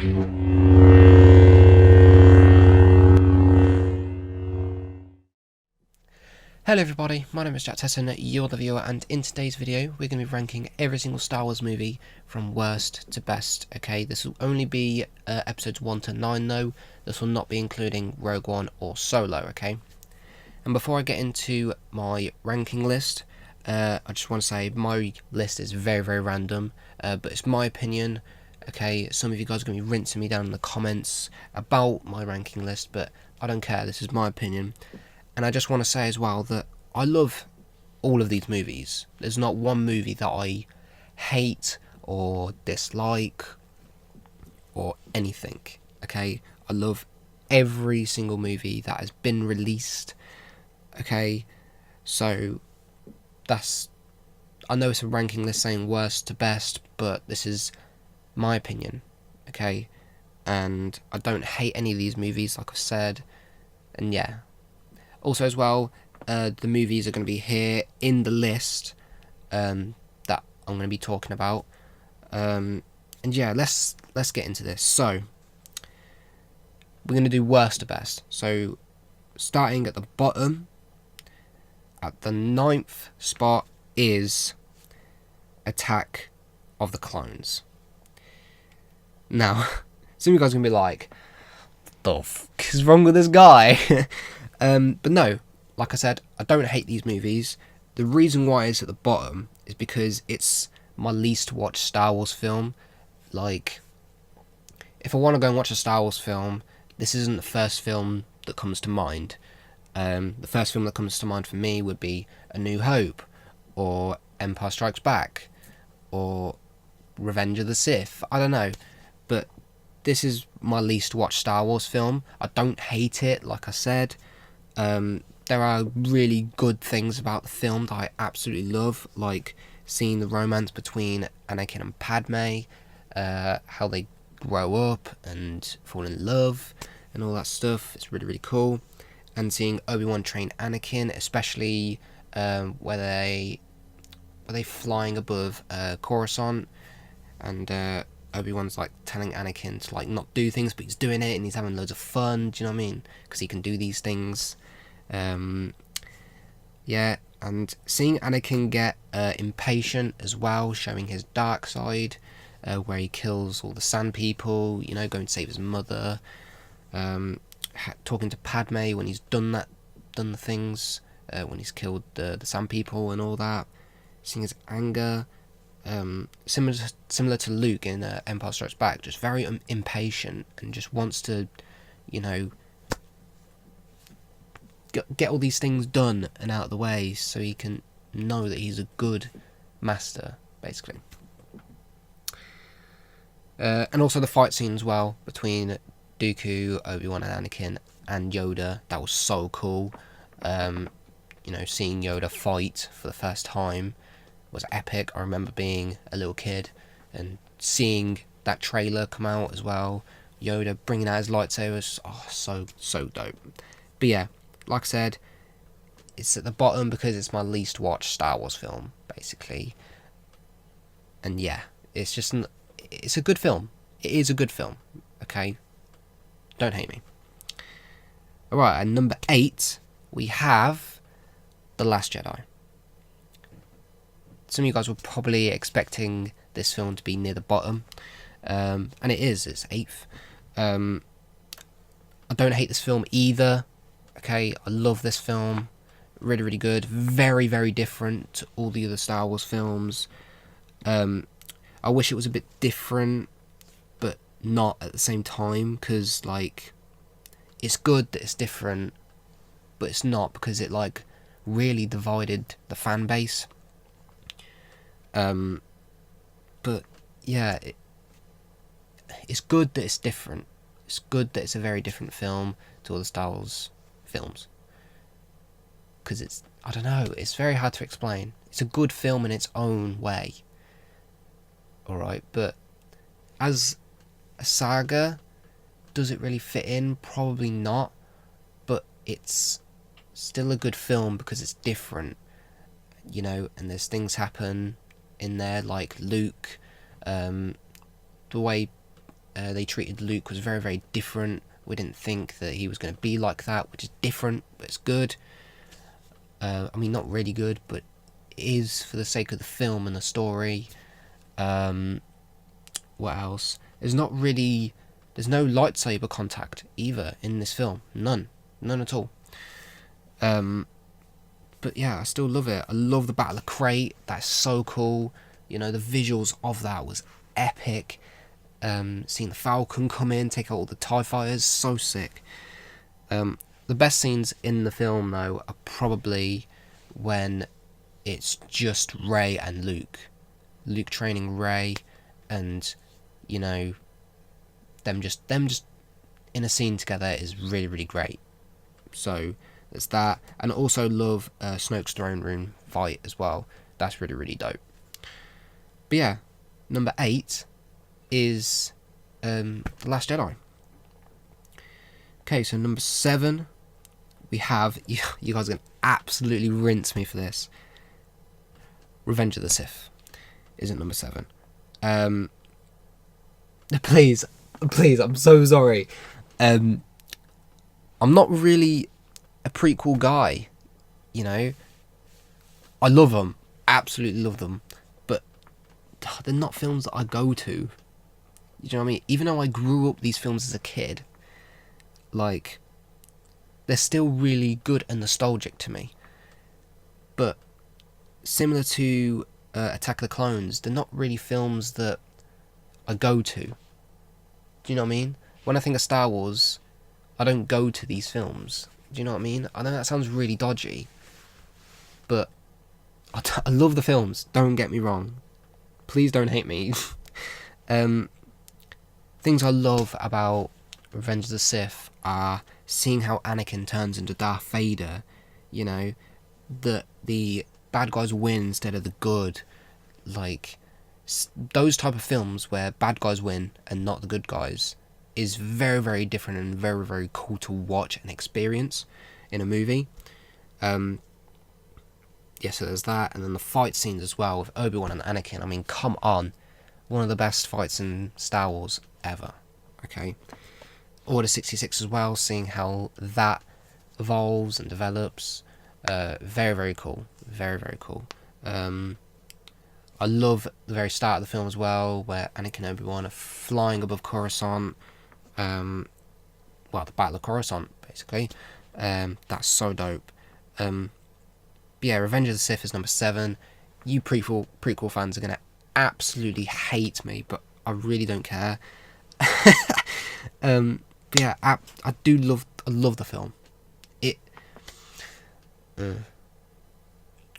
Hello everybody, my name is JacTesson, you're the viewer, and in today's video we're going to be ranking every single Star Wars movie from worst to best. Okay, this will only be episodes 1 to 9 though, this will not be including Rogue One or Solo, okay? And before I get into my ranking list, I just want to say my list is very random, but it's my opinion, okay? Some of you guys are going to be rinsing me down in the comments about my ranking list, but I don't care, this is my opinion. And I just want to say as well that I love all of these movies. There's not one movie that I hate or dislike or anything, okay? I love every single movie that has been released, okay? So that's, I know it's a ranking list saying worst to best, but this is my opinion, okay? And I don't hate any of these movies, like I've said, and yeah. Also as well, the movies are going to be here in the list that I'm going to be talking about. And yeah, let's get into this. So, we're going to do worst to best. So, starting at the bottom, at the 9th spot is Attack of the Clones. Now, some of you guys are going to be like, what the fuck is wrong with this guy? But no, like I said, I don't hate these movies. The reason why it's at the bottom is because it's my least watched Star Wars film. Like, if I want to go and watch a Star Wars film, this isn't the first film that comes to mind. The first film that comes to mind for me would be A New Hope, or Empire Strikes Back, or Revenge of the Sith. I don't know, but this is my least watched Star Wars film. I don't hate it, like I said. There are really good things about the film that I absolutely love, like seeing the romance between Anakin and Padme, how they grow up and fall in love and all that stuff. It's really cool. And seeing Obi-Wan train Anakin, especially where they flying above Coruscant, and Obi-Wan's like telling Anakin to like not do things, but he's doing it and he's having loads of fun. Do you know what I mean? Because he can do these things. Yeah, and seeing Anakin get impatient as well, showing his dark side, where he kills all the Sand People, you know, going to save his mother, talking to Padme when he's done the things, when he's killed the Sand People and all that, seeing his anger, similar to Luke in Empire Strikes Back, just very impatient and just wants to, you know, get all these things done and out of the way so he can know that he's a good master, basically. And also the fight scene as well between Dooku, Obi-Wan and Anakin and Yoda, that was so cool. You know, seeing Yoda fight for the first time was epic. I remember being a little kid and seeing that trailer come out as well. Yoda bringing out his lightsabers, oh, so dope. But yeah, like I said, it's at the bottom because it's my least watched Star Wars film, basically. And yeah, it's just it's a good film. It is a good film, okay? Don't hate me. Alright, and number 8, we have The Last Jedi. Some of you guys were probably expecting this film to be near the bottom, and it is, it's 8th. I don't hate this film either. Okay, I love this film, really good, very different to all the other Star Wars films. I wish it was a bit different, but not at the same time, because like, it's good that it's different, but it's not, because it like really divided the fan base. But yeah, it's good that it's different. It's good that it's a very different film to all the Star Wars films, because it's, I don't know, it's very hard to explain. It's a good film in its own way, alright, but as a saga, does it really fit in? Probably not, but it's still a good film because it's different, you know, and there's things happen in there like Luke, the way they treated Luke was very, very different. We didn't think that he was going to be like that, which is different, but it's good. I mean, not really good, but it is for the sake of the film and the story. What else? There's no lightsaber contact either in this film. None at all. But yeah, I still love it. I love the Battle of Crate. That's so cool. You know, the visuals of that was epic. Seeing the Falcon come in, take out all the TIE fighters, so sick. The best scenes in the film, though, are probably when it's just Rey and Luke. Luke training Rey, and, you know, them just in a scene together is really, really great. So there's that, and I also love Snoke's throne room fight as well. That's really, really dope. But yeah, number 8 is The Last Jedi. Okay, so number 7, we have, you guys are going to absolutely rinse me for this, Revenge of the Sith is at number 7. Please, I'm so sorry. I'm not really a prequel guy, you know. I love them, absolutely love them, but they're not films that I go to. You know what I mean? Even though I grew up these films as a kid, like, they're still really good and nostalgic to me. But similar to Attack of the Clones, they're not really films that I go to. Do you know what I mean? When I think of Star Wars, I don't go to these films. Do you know what I mean? I know that sounds really dodgy, but I love the films, don't get me wrong. Please don't hate me. Things I love about Revenge of the Sith are seeing how Anakin turns into Darth Vader. You know, that the bad guys win instead of the good. Like, those type of films where bad guys win and not the good guys is very, very different and very, very cool to watch and experience in a movie. Yeah, so there's that, and then the fight scenes as well with Obi-Wan and Anakin. I mean, come on, one of the best fights in Star Wars ever. Okay, Order 66 as well, seeing how that evolves and develops. Very, very cool. Very, very cool. I love the very start of the film as well, where Anakin and Obi-Wan are flying above Coruscant. Well, the Battle of Coruscant, basically. That's so dope. But yeah, Revenge of the Sith is number 7. You prequel fans are going to absolutely hate me, but I really don't care. But yeah, I love the film.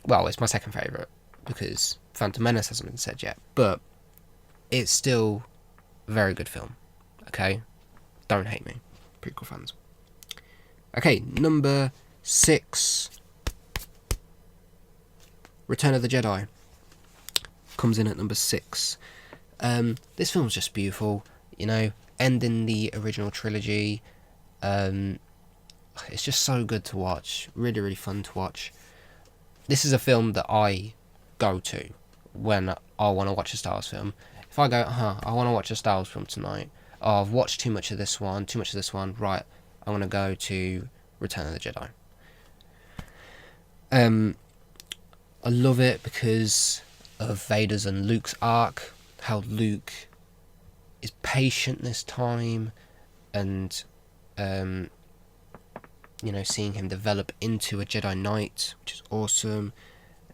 Well, it's my second favourite, because Phantom Menace hasn't been said yet, but it's still a very good film. Okay? Don't hate me, prequel fans. Okay, number 6. Return of the Jedi comes in at number 6. This film's just beautiful, you know, ending the original trilogy. It's just so good to watch, really, really fun to watch. This is a film that I go to when I want to watch a Star Wars film. If I go, I want to watch a Star Wars film tonight, oh, I've watched too much of this one, right, I want to go to Return of the Jedi. I love it because of Vader's and Luke's arc, how Luke is patient this time, and you know, seeing him develop into a Jedi Knight, which is awesome.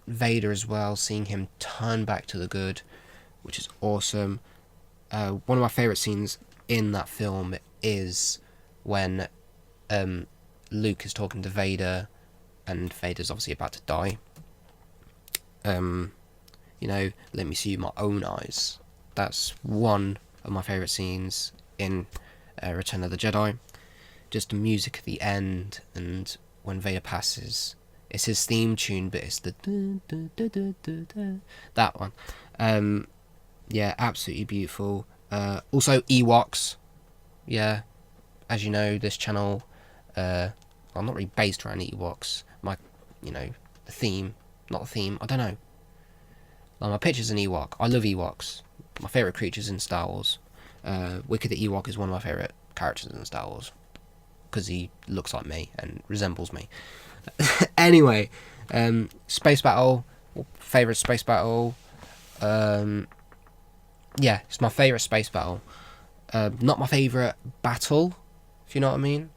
Vader as well, seeing him turn back to the good, which is awesome. One of my favourite scenes in that film is when Luke is talking to Vader, and Vader's obviously about to die. You know, let me see you with my own eyes. That's one of my favourite scenes in Return of the Jedi. Just the music at the end, and when Vader passes, it's his theme tune, but it's the that one. Yeah, absolutely beautiful. Also Ewoks. Yeah, as you know, this channel, I'm not really based around Ewoks. My, you know, the theme, not the theme, I don't know. Like, my picture's an Ewok. I love Ewoks. My favourite creatures in Star Wars. Wicked the Ewok is one of my favourite characters in Star Wars, because he looks like me and resembles me. Anyway, space battle, favourite space battle. Yeah, it's my favourite space battle. Not my favourite battle, if you know what I mean,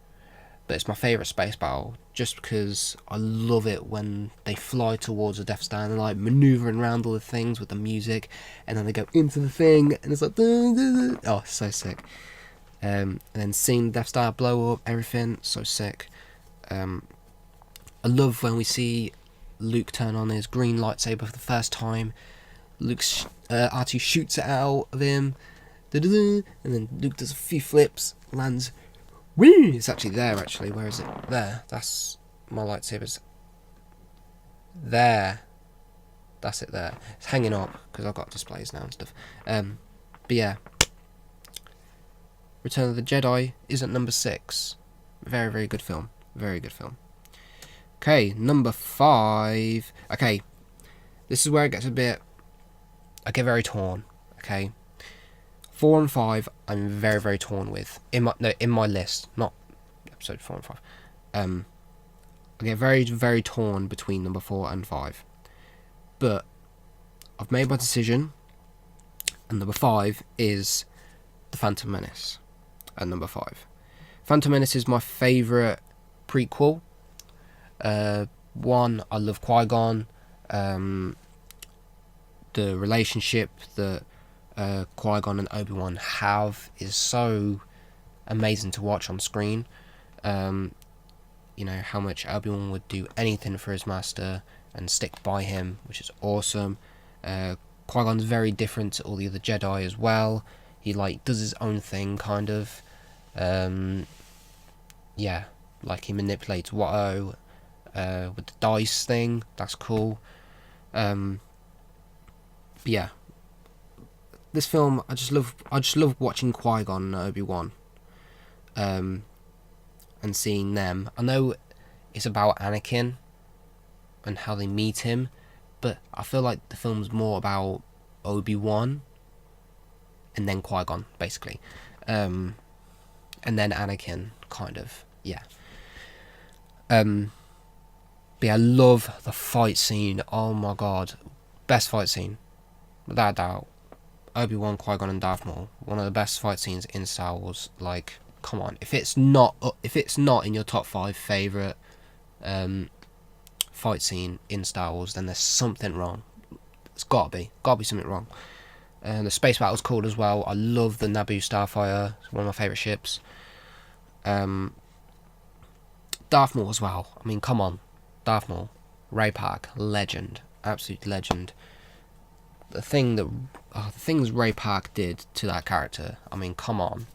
but it's my favourite space battle just because I love it when they fly towards the Death Star and they're like manoeuvring around all the things with the music, and then they go into the thing and it's like, oh, so sick. And then seeing the Death Star blow up, everything, so sick. I love when we see Luke turn on his green lightsaber for the first time. R2 shoots it out of him, and then Luke does a few flips, lands. Woo! It's actually there. Actually, where is it? There. That's my lightsaber's there. That's it there. It's hanging up because I've got displays now and stuff. But yeah, Return of the Jedi isn't number 6. Very, very good film. Very good film. Okay, number 5. Okay, this is where it gets a bit. I get very torn. Okay, 4 and 5, I'm very, very torn with. In my list, not episode 4 and 5. I get very, very torn between number 4 and 5. But I've made my decision, and number 5 is the Phantom Menace. At number 5, Phantom Menace is my favourite prequel. One, I love Qui-Gon. The relationship that Qui-Gon and Obi-Wan have is so amazing to watch on screen. You know, how much Obi-Wan would do anything for his master and stick by him, which is awesome. Qui-Gon's very different to all the other Jedi as well. He like does his own thing, kind of. Yeah, like he manipulates Watto with the dice thing. That's cool. But yeah, this film, I just love watching Qui-Gon and Obi-Wan, and seeing them. I know it's about Anakin and how they meet him, but I feel like the film's more about Obi-Wan and then Qui-Gon, basically, and then Anakin, kind of. Yeah. But yeah, I love the fight scene. Oh my god, best fight scene, without a doubt. Obi-Wan, Qui-Gon, and Darth Maul, one of the best fight scenes in Star Wars. Like, come on, if it's not in your top 5 favourite fight scene in Star Wars, then there's something wrong. It's gotta be something wrong. The space battle's cool as well. I love the Naboo Starfire. It's one of my favourite ships. Darth Maul as well. I mean, come on, Darth Maul, Ray Park, legend, absolute legend. The things Ray Park did to that character, I mean, come on,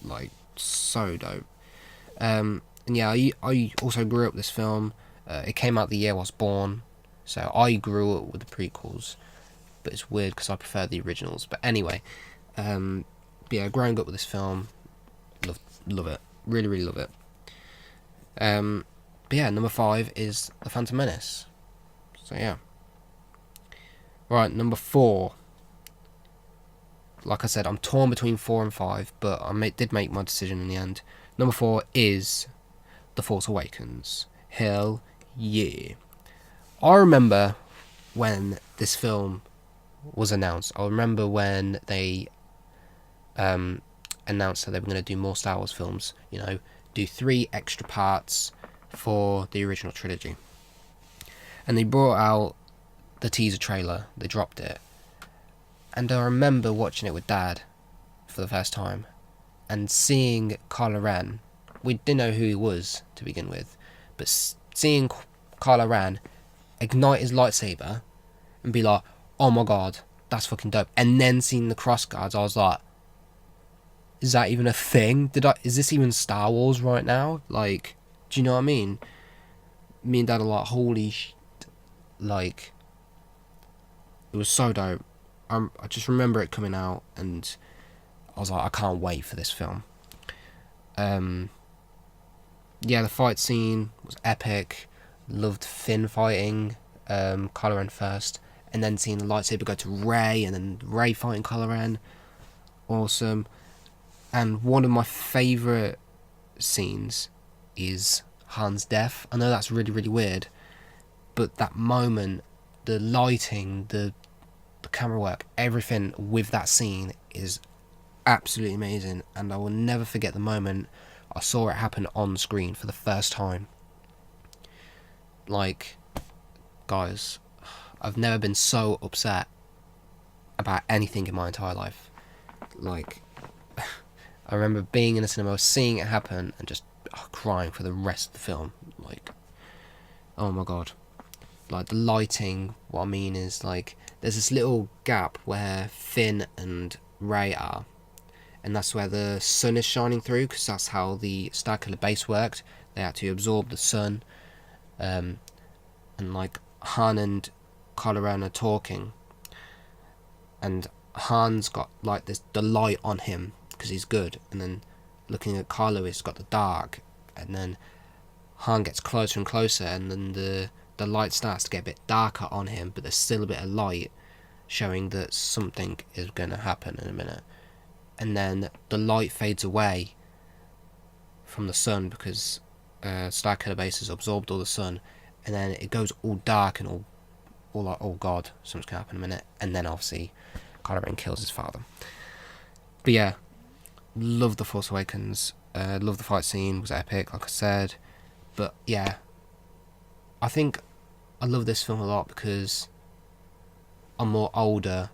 like, so dope. And yeah, I also grew up with this film. It came out the year I was born, so I grew up with the prequels. But it's weird because I prefer the originals. But anyway, yeah, growing up with this film, love it, really, really love it. But yeah, number 5 is The Phantom Menace. So yeah. Right, number 4. Like I said, I'm torn between 4 and 5, but I did make my decision in the end. Number 4 is The Force Awakens. Hell yeah. I remember when this film was announced. I remember when they announced that they were going to do more Star Wars films. You know, do 3 extra parts for the original trilogy. And they brought out the teaser trailer. They dropped it. And I remember watching it with Dad for the first time and seeing Kylo Ren. We didn't know who he was to begin with, but seeing Kylo Ren ignite his lightsaber and be like, oh my god, that's fucking dope. And then seeing the cross guards, I was like, is that even a thing? Is this even Star Wars right now? Like, do you know what I mean? Me and Dad are like, holy shit. Like, it was so dope. I just remember it coming out and I was like, I can't wait for this film. Yeah, the fight scene was epic. Loved Finn fighting Kylo Ren first, and then seeing the lightsaber go to Rey, and then Rey fighting Kylo Ren. Awesome. And one of my favourite scenes is Han's death. I know that's really, really weird, but that moment, the lighting, the camera work, everything with that scene is absolutely amazing, and I will never forget the moment I saw it happen on screen for the first time. Like, guys, I've never been so upset about anything in my entire life. Like, I remember being in a cinema, seeing it happen, and just crying for the rest of the film. Like, oh my god. Like, the lighting, what I mean is, like, there's this little gap where Finn and Rey are, and that's where the sun is shining through, because that's how the Starkiller base worked. They had to absorb the sun, and like, Han and Kylo Ren are talking, and Han's got like the light on him because he's good, and then looking at Kylo, he's got the dark, and then Han gets closer and closer, and then the light starts to get a bit darker on him, but there's still a bit of light showing that something is going to happen in a minute. And then the light fades away from the sun because Starkiller Base has absorbed all the sun, and then it goes all dark and all like, oh god, something's going to happen in a minute. And then obviously Kylo Ren kills his father. But yeah, love the Force Awakens. Love the fight scene, was epic, like I said. But yeah, I think I love this film a lot because I'm more older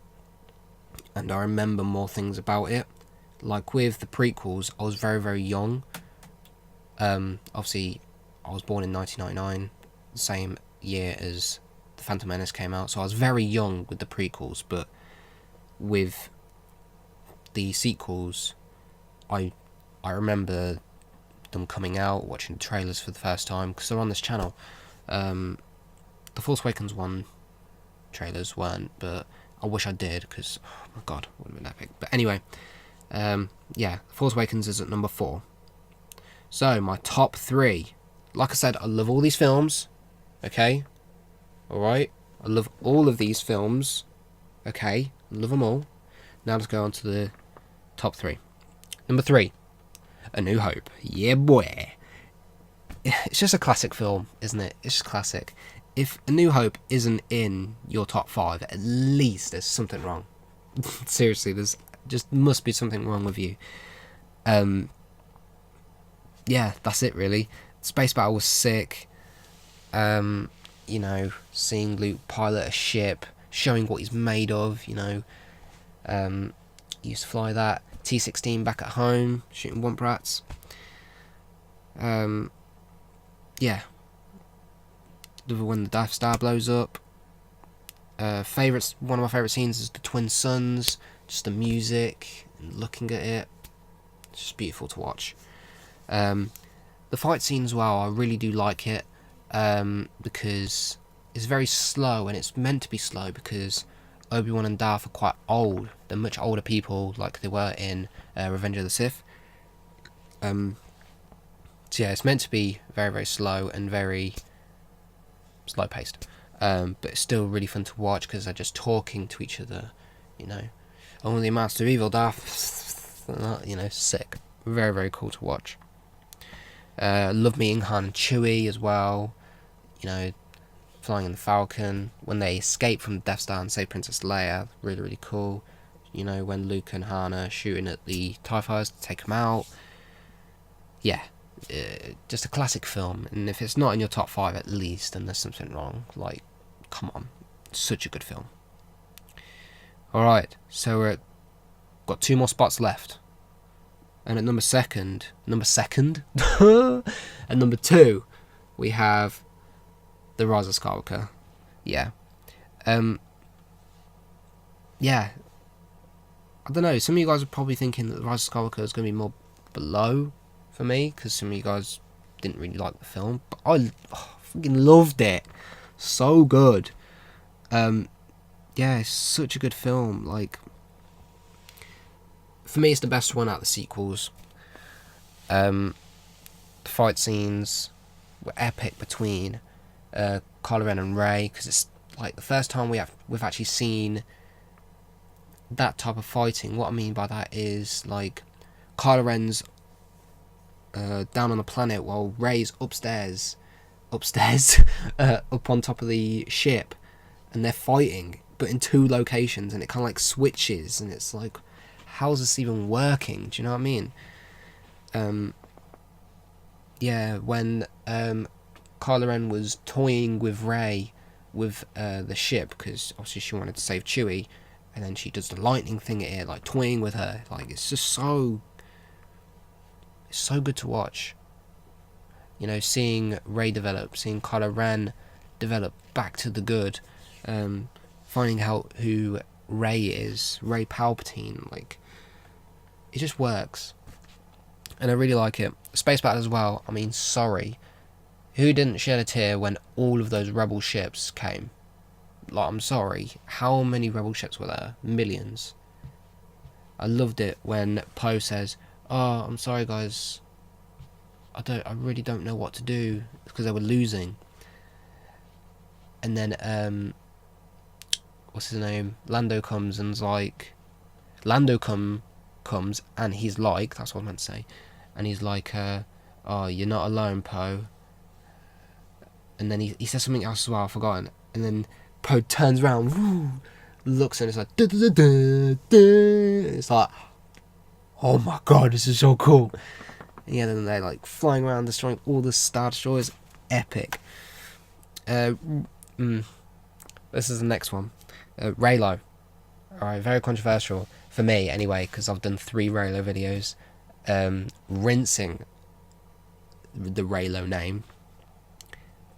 and I remember more things about it. Like with the prequels, I was very, very young. Obviously, I was born in 1999, the same year as the Phantom Menace came out, so I was very young with the prequels. But with the sequels, I remember them coming out, watching the trailers for the first time, because they're on this channel. The Force Awakens one trailers weren't, but I wish I did, because, oh my god, would have been epic. But anyway, yeah, Force Awakens is at number 4. So, my top 3. Like I said, I love all these films, okay? Alright? I love all of these films, okay? I love them all. Now let's go on to the top 3. Number 3, A New Hope. Yeah, boy. It's just a classic film, isn't it? It's just classic. If A New Hope isn't in your top 5, at least there's something wrong. Seriously, there's just must be something wrong with you. Yeah, that's it really. Space battle was sick. You know, seeing Luke pilot a ship, showing what he's made of, you know. He used to fly that T-16 back at home, shooting Womp Rats. Yeah. When the Death Star blows up. One of my favourite scenes is the Twin Suns. Just the music and looking at it. It's just beautiful to watch. The fight scene as well, I really do like it. Because it's very slow, and it's meant to be slow because Obi-Wan and Darth are quite old. They're much older people, like they were in Revenge of the Sith. So yeah, it's meant to be very, very slow and very slow paced. But it's still really fun to watch because they're just talking to each other, you know. Only the Master of Evil, Darth, you know, sick. Very, very cool to watch. Love meeting Han and Chewie as well, you know, flying in the Falcon. When they escape from the Death Star and save Princess Leia, really, really cool. You know, when Luke and Han are shooting at the TIE Fighters to take them out. Yeah, just a classic film, and if it's not in your top 5 at least, then there's something wrong. Like, come on, such a good film. Alright, so we're got 2 more spots left. And at number 2, we have The Rise of Skywalker. Yeah. Yeah. I don't know, some of you guys are probably thinking that The Rise of Skywalker is going to be more below for me, because some of you guys didn't really like the film, but I fucking loved it. So good. Yeah, it's such a good film. Like, for me, it's the best one out of the sequels. The fight scenes were epic between Kylo Ren and Rey, because it's like the first time we've actually seen that type of fighting. What I mean by that is, like, Kylo Ren's down on the planet while Rey's upstairs, up on top of the ship, and they're fighting, but in 2 locations, and it kind of like switches, and it's like, how's this even working? Do you know what I mean? Yeah, when Kylo Ren was toying with Rey with the ship, because obviously she wanted to save Chewie, and then she does the lightning thing at it, like toying with her. Like, it's just so good to watch. You know, seeing Rey develop, seeing Kylo Ren develop back to the good, finding out who Rey is, Rey Palpatine. Like, it just works, and I really like it. Space battle as well. I mean, sorry, who didn't shed a tear when all of those rebel ships came? Like, I'm sorry, how many rebel ships were there? Millions. I loved it when Poe says, "Oh, I'm sorry guys, I really don't know what to do," because they were losing. And then what's his name? Lando comes and like, comes and he's like, that's what I meant to say, and he's like, "Oh, you're not alone, Poe." And then he says something else as well, I've forgotten. And then Poe turns around, woo, looks, and it's like, da, da, da, da, da. It's like, oh my god, this is so cool. And yeah, then they're like flying around, destroying all the Star Destroyers. Epic. This is the next one. Reylo. Alright, very controversial for me anyway, because I've done 3 Reylo videos, rinsing the Reylo name,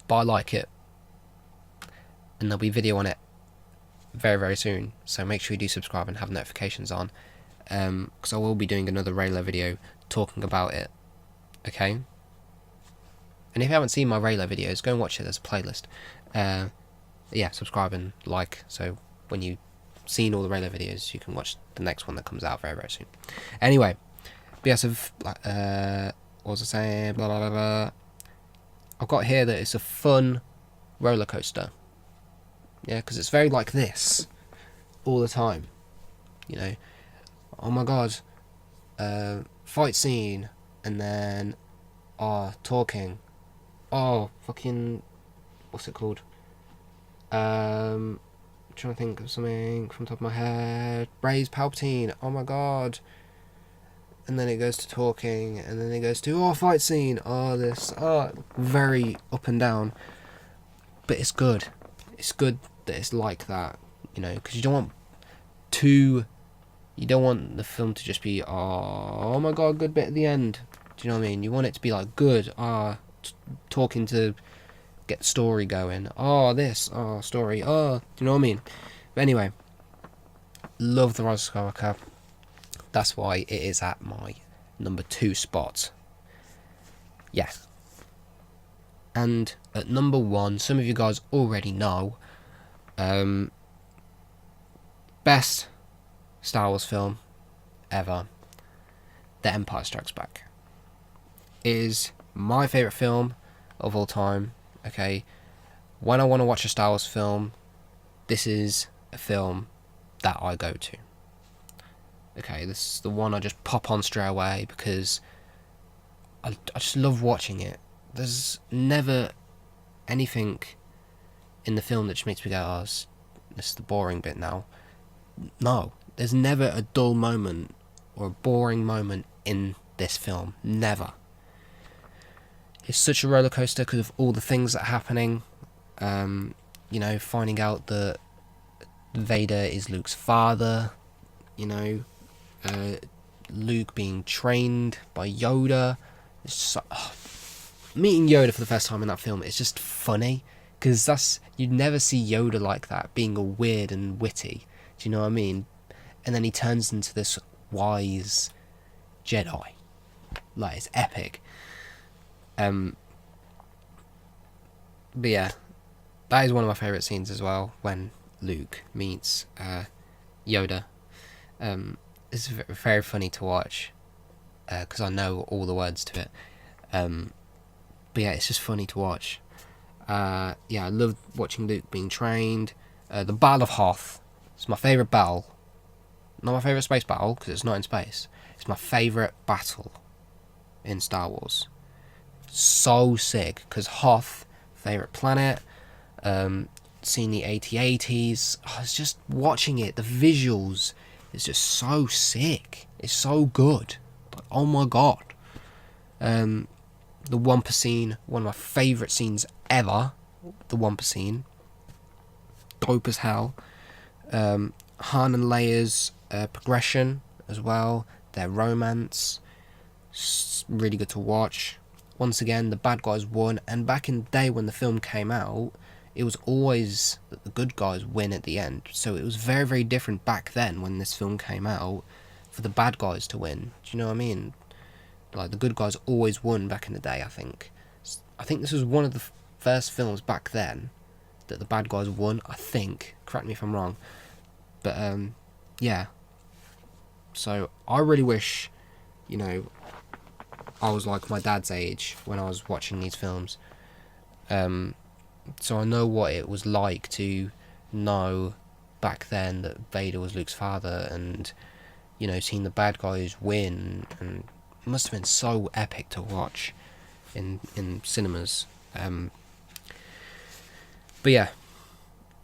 but I like it, and there'll be a video on it very, very soon, so make sure you do subscribe and have notifications on, because I will be doing another Reylo video talking about it, okay? And if you haven't seen my Reylo videos, go and watch it, there's a playlist. Yeah, subscribe and like, so when you've seen all the Reylo videos, you can watch the next one that comes out very, very soon. Anyway, BS of, what was I saying, blah, blah, blah, blah. I've got here that it's a fun roller coaster. Yeah, because it's very like this all the time. You know, oh my god, fight scene, and then, talking. Oh, fucking, what's it called? I'm trying to think of something from the top of my head. Rey's Palpatine, oh my god. And then it goes to talking, and then it goes to, fight scene, this, very up and down. But it's good. It's good that it's like that, you know, because you don't want the film to just be, oh my god, good bit at the end. Do you know what I mean? You want it to be like good, talking to get the story going. Story, do you know what I mean? But anyway, love the Rise of Skywalker. That's why it is at my number 2 spot. Yeah. And at number 1, some of you guys already know, best Star Wars film ever, The Empire Strikes Back, is my favourite film of all time. Okay, when I want to watch a Star Wars film, this is a film that I go to. Okay, this is the one I just pop on straight away because I just love watching it. There's never anything in the film that just makes me go, this is the boring bit now. No, there's never a dull moment or a boring moment in this film. Never. It's such a roller coaster because of all the things that are happening. You know, finding out that Vader is Luke's father. You know, Luke being trained by Yoda. It's just meeting Yoda for the first time in that film. It's just funny because you'd never see Yoda like that, being all weird and witty. Do you know what I mean? And then he turns into this wise Jedi. Like, it's epic. But yeah, that is one of my favourite scenes as well, when Luke meets Yoda. It's very funny to watch, because I know all the words to it. But yeah, it's just funny to watch. Yeah, I love watching Luke being trained. The Battle of Hoth is my favourite battle. Not my favourite space battle, because it's not in space. It's my favourite battle in Star Wars. So sick, because Hoth, favourite planet, seeing the AT-ATs, it's just watching it, the visuals is just so sick. It's so good. Like, oh my god. The Wampa scene, one of my favourite scenes ever. The Wampa scene. Dope as hell. Han and Leia's progression as well. Their romance. Really good to watch. Once again, the bad guys won. And back in the day when the film came out, it was always that the good guys win at the end. So it was very, very different back then when this film came out for the bad guys to win. Do you know what I mean? Like, the good guys always won back in the day, I think. I think this was one of the first films back then that the bad guys won, I think. Correct me if I'm wrong. But, yeah. So, I really wish, you know, I was like my dad's age when I was watching these films. So I know what it was like to know back then that Vader was Luke's father, and, you know, seeing the bad guys win, and it must have been so epic to watch in cinemas. But yeah,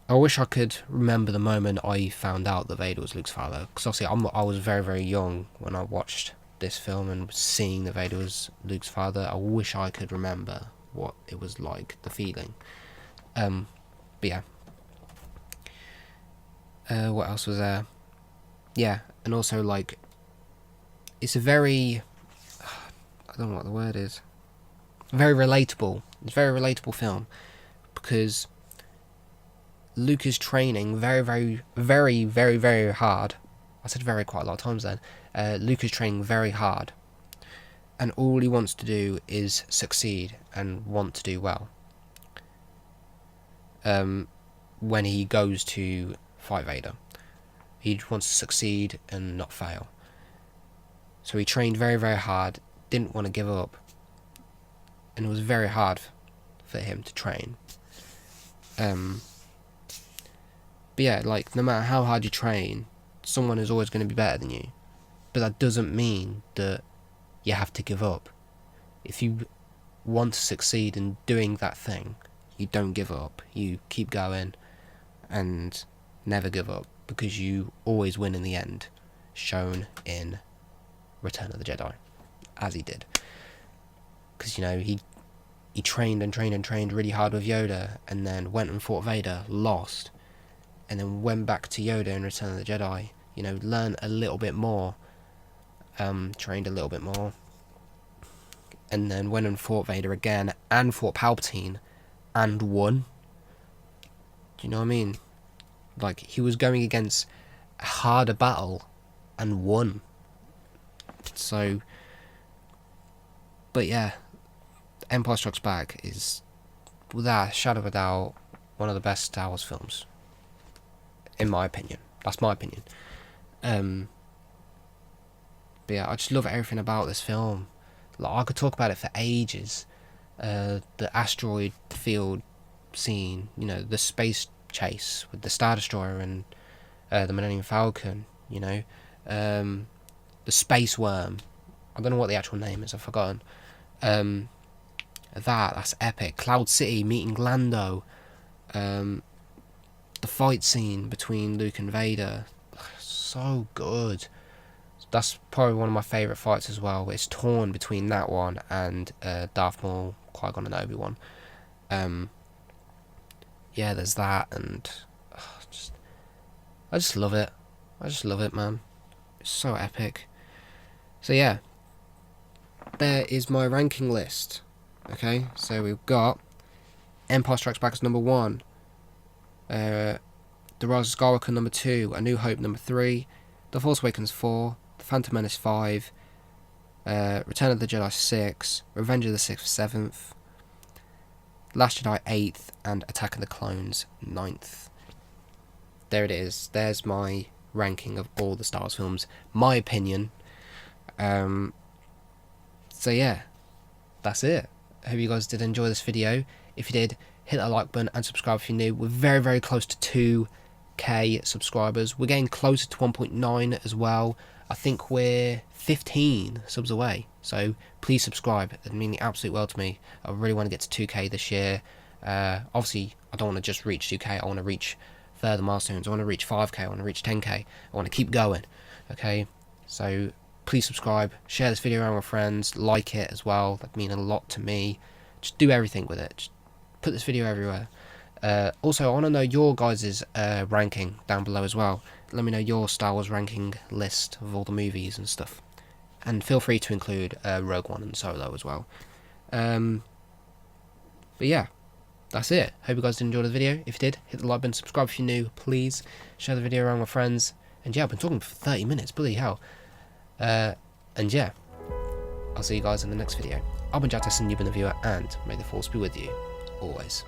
I wish I could remember the moment I found out that Vader was Luke's father, because obviously I was very, very young when I watched this film and seeing that Vader was Luke's father. I wish I could remember what it was like, the feeling. But yeah. What else was there? Yeah, and also, like, it's a very, I don't know what the word is, very relatable. It's a very relatable film, because Luke is training very, very, very, very, very hard. I said very quite a lot of times then. Luke is training very hard, and all he wants to do is succeed and want to do well. When he goes to fight Vader, he wants to succeed and not fail. So he trained very, very hard, didn't want to give up, and it was very hard for him to train. But yeah, like, no matter how hard you train, someone is always going to be better than you. But that doesn't mean that you have to give up. If you want to succeed in doing that thing, you don't give up. You keep going and never give up, because you always win in the end, shown in Return of the Jedi, as he did. Because, you know, he trained and trained and trained really hard with Yoda, and then went and fought Vader, lost, and then went back to Yoda in Return of the Jedi, you know, learned a little bit more, trained a little bit more, and then went and fought Vader again, and fought Palpatine, and won. Do you know what I mean? Like, he was going against a harder battle, and won. So, but yeah, Empire Strikes Back is, without a shadow of a doubt, one of the best Star Wars films, in my opinion. That's my opinion. But yeah, I just love everything about this film. Like, I could talk about it for ages. The asteroid field scene, you know, the space chase with the Star Destroyer and the Millennium Falcon, you know, the space worm. I don't know what the actual name is, I've forgotten. That's epic. Cloud City meeting Lando. The fight scene between Luke and Vader, so good. That's probably one of my favourite fights as well. It's torn between that one and Darth Maul, Qui-Gon and Obi-Wan. Yeah, there's that, and I just love it. I just love it, man. It's so epic. So yeah, there is my ranking list. Okay, so we've got Empire Strikes Back as number 1, The Rise of Skywalker number 2, A New Hope number 3, The Force Awakens 4, The Phantom Menace 5, Return of the Jedi 6, Revenge of the Sith 7th, Last Jedi 8th, and Attack of the Clones 9th. There it is. There's my ranking of all the Star Wars films. My opinion. So yeah, that's it. I hope you guys did enjoy this video. If you did, hit that like button and subscribe if you're new. We're very, very close to 1.5k subscribers. We're getting closer to 1.9 as well. I think we're 15 subs away, so please subscribe. It'd mean the absolute world to me. I really want to get to 2k this year. Obviously I don't want to just reach 2k, I want to reach further milestones. I want to reach 5k, I want to reach 10k, I want to keep going. Okay, so please subscribe, share this video around with friends, like it as well, that'd mean a lot to me. Just do everything with it, just put this video everywhere. Also, I want to know your guys' ranking down below as well. Let me know your Star Wars ranking list of all the movies and stuff. And feel free to include Rogue One and Solo as well. But yeah, that's it. Hope you guys did enjoy the video. If you did, hit the like button, subscribe if you're new, please. Share the video around with friends. And yeah, I've been talking for 30 minutes, bloody hell. And yeah, I'll see you guys in the next video. I've been JacTesson, you've been the viewer, and may the Force be with you, always.